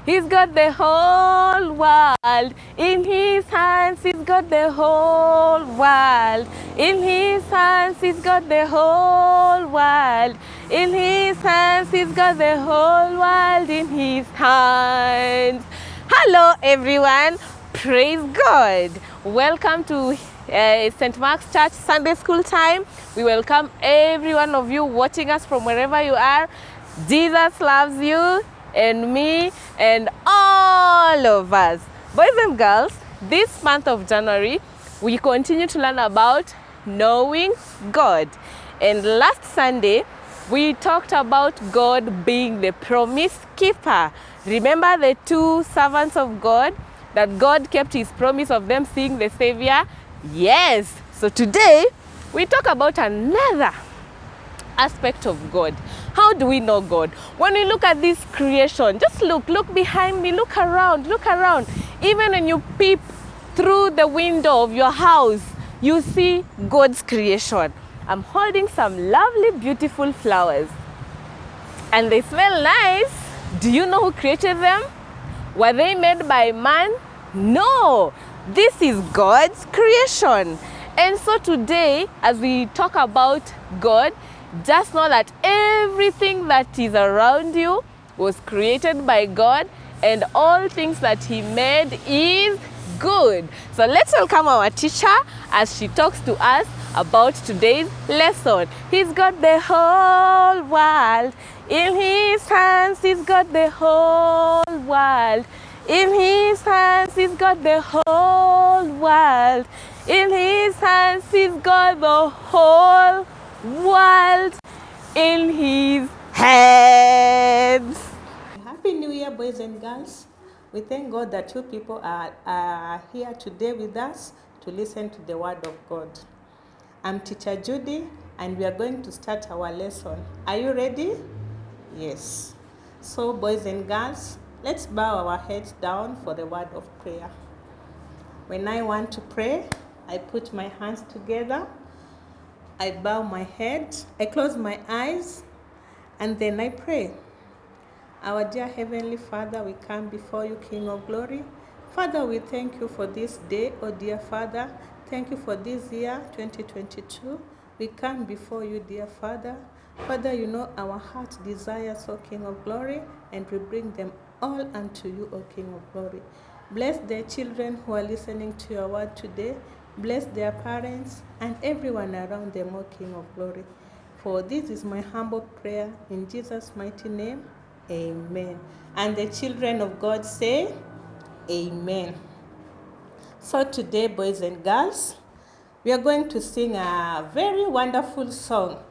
He's got the whole world in his hands. He's got the whole world in his hands. He's got the whole world in his hands. He's got the whole world in his hands. Hello, everyone. Praise God. Welcome to St. Mark's Church Sunday School time. We welcome every one of you watching us from wherever you are. Jesus loves you and me and all of us. Boys and girls, this month of January, we continue to learn about knowing God. And last Sunday, we talked about God being the promise keeper. Remember the two servants of God, that God kept his promise of them seeing the Savior? Yes. So today, we talk about another aspect of God. How do we know God? When we look at this creation, just look behind me, look around. Even when you peep through the window of your house, you see God's creation. I'm holding some lovely, beautiful flowers. And they smell nice. Do you know who created them? Were they made by man? No. This is God's creation. And so today, as we talk about God, just know that everything that is around you was created by God, and all things that he made is good. So let's welcome our teacher as she talks to us about today's lesson. He's got the whole world in his hands. He's got the whole world in his hands. He's got the whole world in his hands. He's got the whole world in his hands. Happy New Year, boys and girls. We thank God that you people are here today with us to listen to the word of God. I'm Teacher Judy, and we are going to start our lesson. Are you ready? Yes. So, boys and girls, let's bow our heads down for the word of prayer. When I want to pray, I put my hands together, I bow my head, I close my eyes, and then I pray. Our dear Heavenly Father, we come before you, King of Glory. Father, we thank you for this day, oh dear Father. Thank you for this year, 2022. We come before you, dear Father. Father, you know our heart desires, O King of Glory, and we bring them all unto you, O King of Glory. Bless the children who are listening to your word today. Bless their parents and everyone around them, O King of Glory. For this is my humble prayer in Jesus' mighty name. Amen. And the children of God say, Amen. So today, boys and girls, we are going to sing a very wonderful song.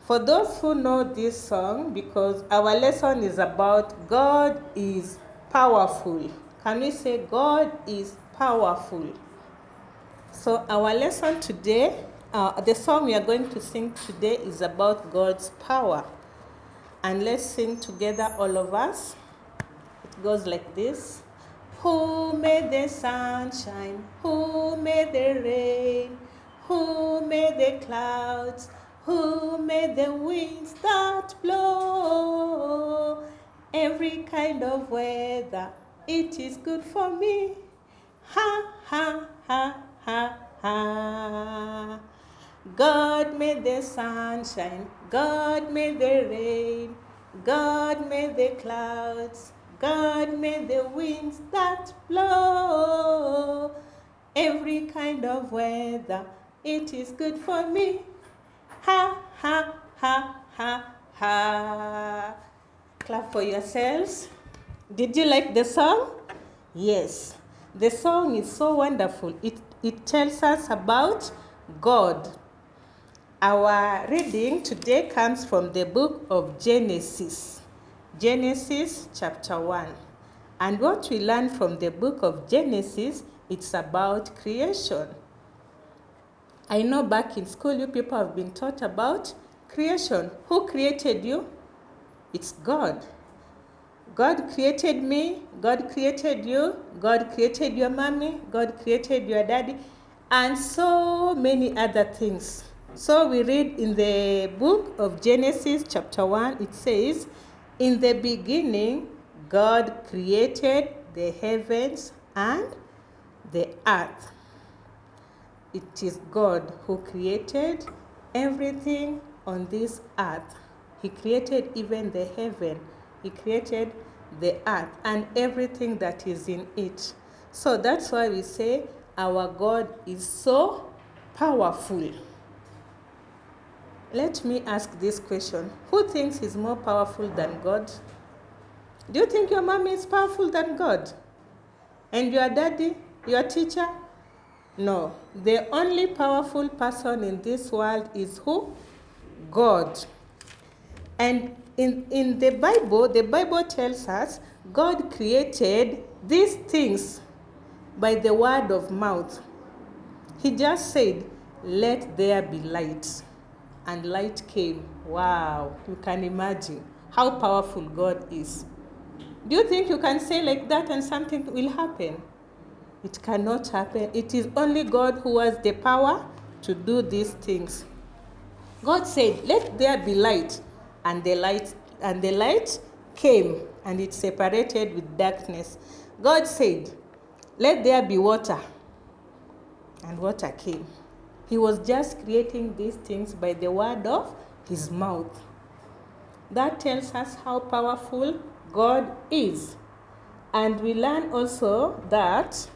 For those who know this song, because our lesson is about God is powerful. Can we say God is powerful? So our lesson today, the song we are going to sing today is about God's power. And let's sing together, all of us. It goes like this. Who made the sunshine? Who made the rain? Who made the clouds? Who made the winds that blow? Every kind of weather, it is good for me. Ha, ha, ha, ha, ha. God made the sunshine, God made the rain, God made the clouds, God made the winds that blow. Every kind of weather, it is good for me. Ha, ha, ha, ha, ha. Clap for yourselves. Did you like the song? Yes. The song is so wonderful. It tells us about God. Our reading today comes from the book of Genesis. Genesis chapter 1. And what we learn from the book of Genesis, it's about creation. I know back in school you people have been taught about creation. Who created you? It's God. God created me, God created you, God created your mommy, God created your daddy, and so many other things. So we read in the book of Genesis chapter 1, it says, in the beginning, God created the heavens and the earth. It is God who created everything on this earth. He created even the heaven. He created the earth and everything that is in it. So that's why we say our God is so powerful. Let me ask this question. Who thinks he's more powerful than God? Do you think your mommy is powerful than God? And your daddy, your teacher? No. The only powerful person in this world is who? God. And in the Bible tells us God created these things by the word of mouth. He just said, "Let there be light." And light came. Wow, you can imagine how powerful God is. Do you think you can say like that and something will happen? It cannot happen. It is only God who has the power to do these things. God said, "Let there be light," and the light came, and it separated with darkness. God said, "Let there be water," and water came. He was just creating these things by the word of his mouth. That tells us how powerful God is. And we learn also that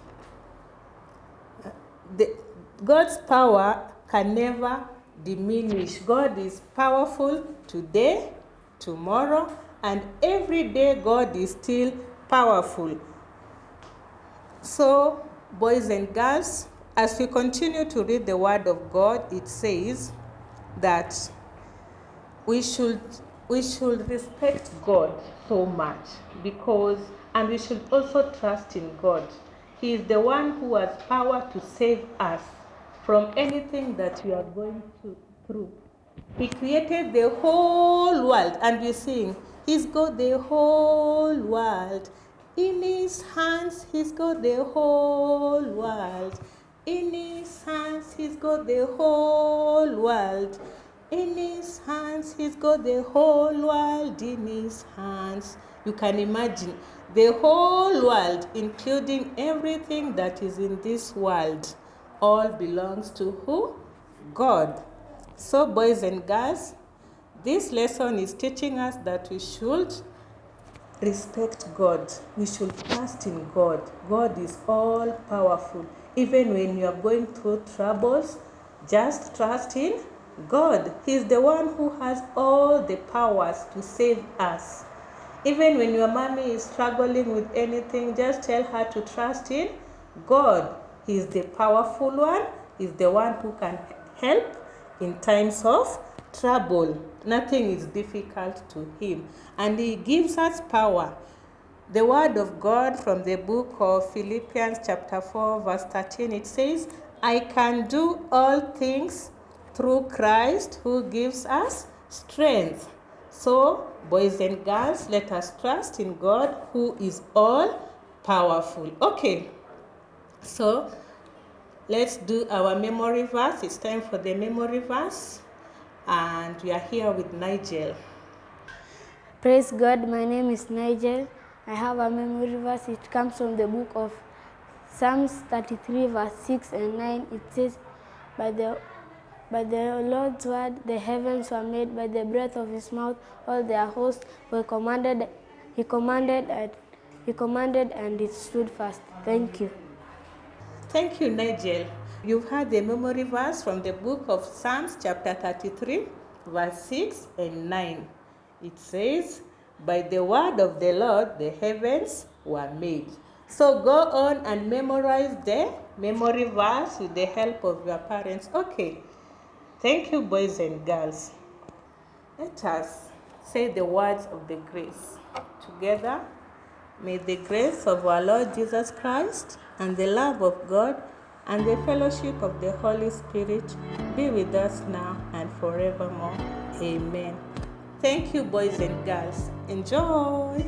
God's power can never diminish. God is powerful today, tomorrow, and every day God is still powerful. So, boys and girls, as we continue to read the Word of God, it says that we should respect God so much and we should also trust in God. He is the one who has power to save us from anything that we are going through. He created the whole world, and we sing, "He's got the whole world in his hands. He's got the whole world in his hands. He's got the whole world in his hands. He's got the whole world in his hands." You can imagine the whole world, including everything that is in this world, all belongs to who? God. So, boys and girls, this lesson is teaching us that we should respect God. We should trust in God. God is all powerful. Even when you are going through troubles, just trust in God. He is the one who has all the powers to save us. Even when your mommy is struggling with anything, just tell her to trust in God. He is the powerful one. He is the one who can help in times of trouble. Nothing is difficult to him. And he gives us power. The word of God from the book of Philippians chapter 4 verse 13, it says, "I can do all things through Christ who gives us strength." So, boys and girls, let us trust in God who is all powerful. Okay, so let's do our memory verse. It's time for the memory verse. And we are here with Nigel. Praise God, my name is Nigel. I have a memory verse. It comes from the book of Psalms 33 verse 6 and 9. It says, By the Lord's word the heavens were made, by the breath of his mouth all their hosts were commanded. He commanded and it stood fast. Thank you. Thank you, Nigel. You've heard the memory verse from the book of Psalms chapter 33 verse 6 and 9. It says, "By the word of the Lord the heavens were made." So go on and memorize the memory verse with the help of your parents. Okay. Thank you, boys and girls. Let us say the words of the grace together. May the grace of our Lord Jesus Christ and the love of God and the fellowship of the Holy Spirit be with us now and forevermore. Amen. Thank you, boys and girls. Enjoy.